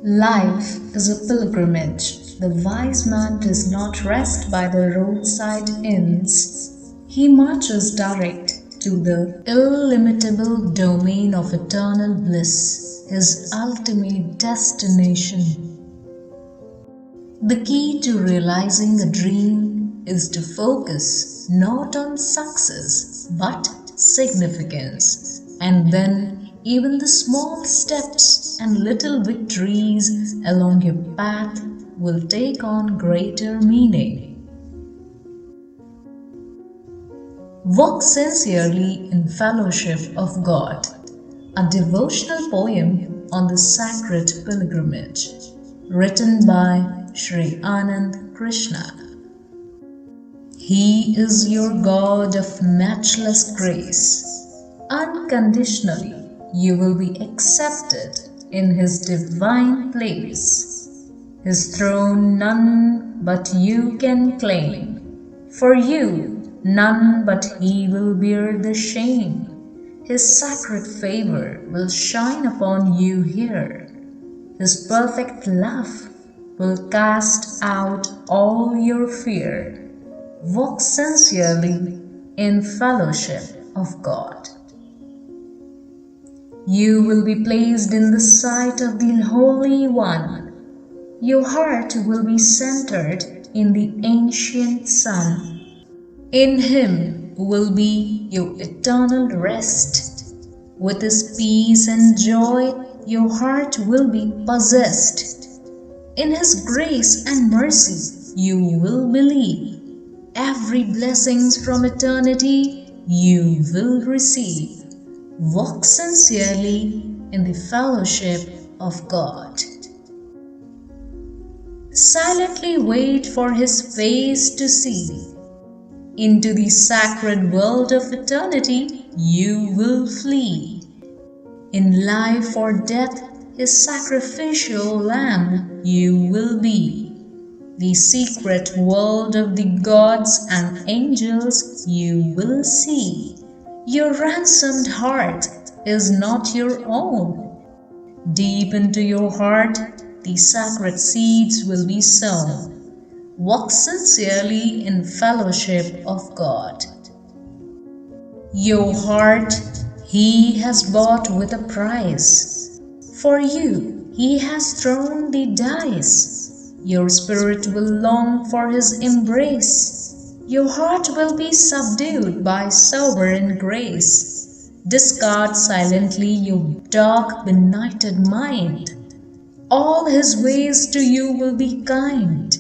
Life is a pilgrimage. The wise man does not rest by the roadside inns. He marches direct to the illimitable domain of eternal bliss, his ultimate destination. The key to realizing a dream is to focus not on success but significance, and then even the small steps and little victories along your path will take on greater meaning. Walk sincerely in fellowship of God, a devotional poem on the sacred pilgrimage, written by Shree Anand Krishna. He is your God of matchless grace. Unconditionally, you will be accepted in His divine place. His throne none but you can claim. For you, none but He will bear the shame. His sacred favor will shine upon you here. His perfect love will cast out all your fear. Walk sincerely in fellowship of God. You will be placed in the sight of the Holy One. Your heart will be centered in the ancient Sun. In Him will be your eternal rest. With His peace and joy, your heart will be possessed. In His grace and mercy, you will believe. Every blessings from eternity you will receive. Walk sincerely in the fellowship of God. Silently wait for His face to see. Into the sacred world of eternity you will flee. In life or death, His sacrificial lamb you will be. The secret world of the gods and angels you will see. Your ransomed heart is not your own. Deep into your heart, the sacred seeds will be sown. Walk sincerely in fellowship of God. Your heart He has bought with a price. For you He has thrown the dice. Your spirit will long for His embrace. Your heart will be subdued by sovereign grace. Discard silently your dark, benighted mind. All His ways to you will be kind.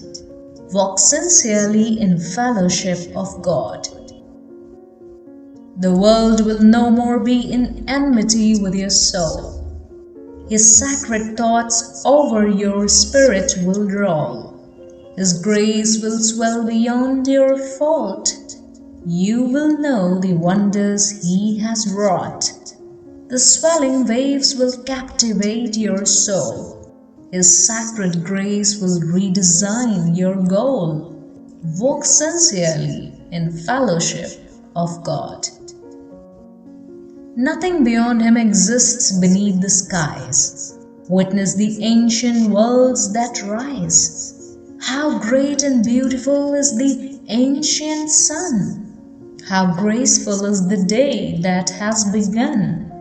Walk sincerely in fellowship of God. The world will no more be in enmity with your soul. His sacred thoughts over your spirit will roll. His grace will swell beyond your fault. You will know the wonders He has wrought. The swelling waves will captivate your soul. His sacred grace will redesign your goal. Walk sincerely in fellowship of God. Nothing beyond Him exists beneath the skies. Witness the ancient worlds that rise. How great and beautiful is the ancient sun! How graceful is the day that has begun!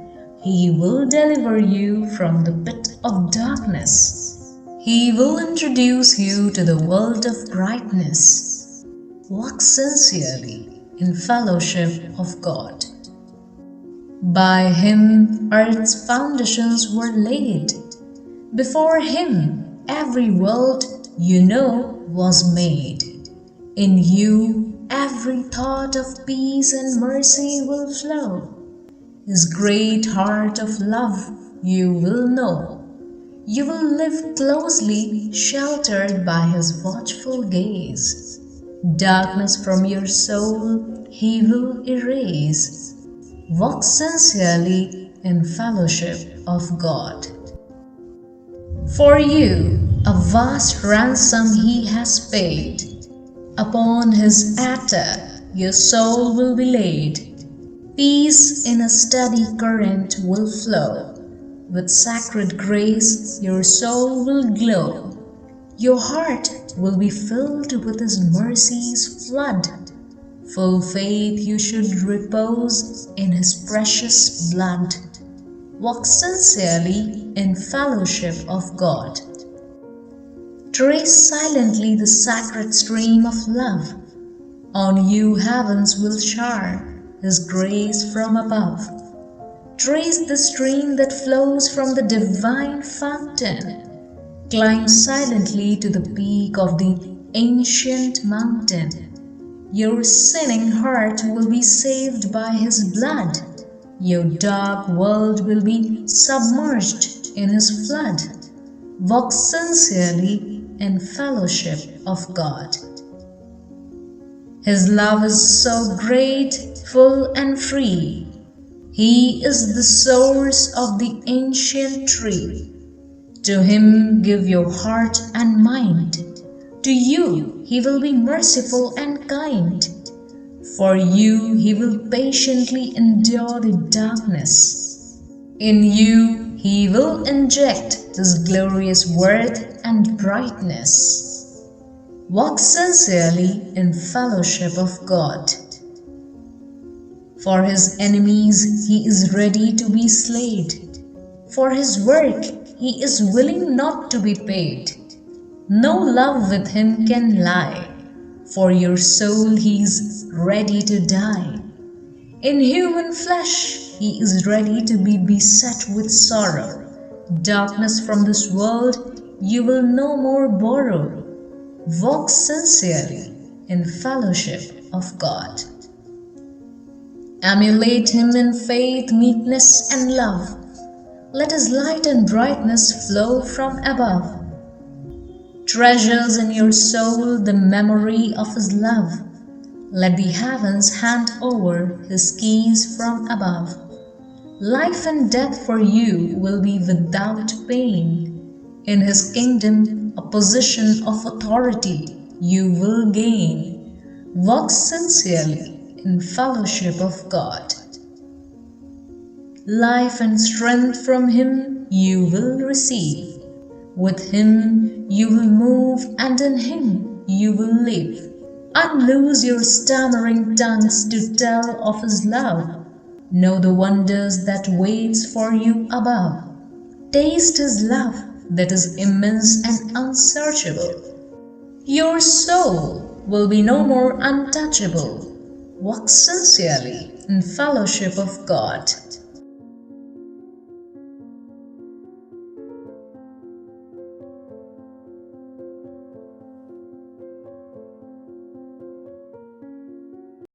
He will deliver you from the pit of darkness. He will introduce you to the world of brightness. Walk sincerely in fellowship of God. By Him earth's foundations were laid. Before Him every world you know was made. In you every thought of peace and mercy will flow. His great heart of love you will know. You will live closely sheltered by His watchful gaze. Darkness from your soul He will erase. Walk sincerely in fellowship of God. For you a vast ransom He has paid. Upon His altar your soul will be laid. Peace in a steady current will flow. With sacred grace, your soul will glow. Your heart will be filled with His mercy's flood. Full faith you should repose in His precious blood. Walk sincerely in fellowship of God. Trace silently the sacred stream of love. On you heavens will shower His grace from above. Trace the stream that flows from the divine fountain. Climb silently to the peak of the ancient mountain. Your sinning heart will be saved by His blood. Your dark world will be submerged in His flood. Walk sincerely in fellowship of God. His love is so great, full and free. He is the source of the ancient tree. To Him give your heart and mind. To you He will be merciful and kind. For you He will patiently endure the darkness. In you He will inject His glorious worth and brightness. Walk sincerely in fellowship of God. For His enemies He is ready to be slayed. For His work He is willing not to be paid. No love with Him can lie. For your soul He is ready to die. In human flesh He is ready to be beset with sorrow. Darkness from this world you will no more borrow. Walk sincerely in fellowship of God. Emulate Him in faith, meekness and love. Let His light and brightness flow from above. Treasures in your soul the memory of His love. Let the heavens hand over His keys from above. Life and death for you will be without pain. In His kingdom a position of authority you will gain. Walk sincerely in fellowship of God. Life and strength from Him you will receive. With Him you will move and in Him you will live. Unloose your stammering tongues to tell of His love. Know the wonders that waits for you above. Taste His love that is immense and unsearchable. Your soul will be no more untouchable. Walk sincerely in fellowship of God.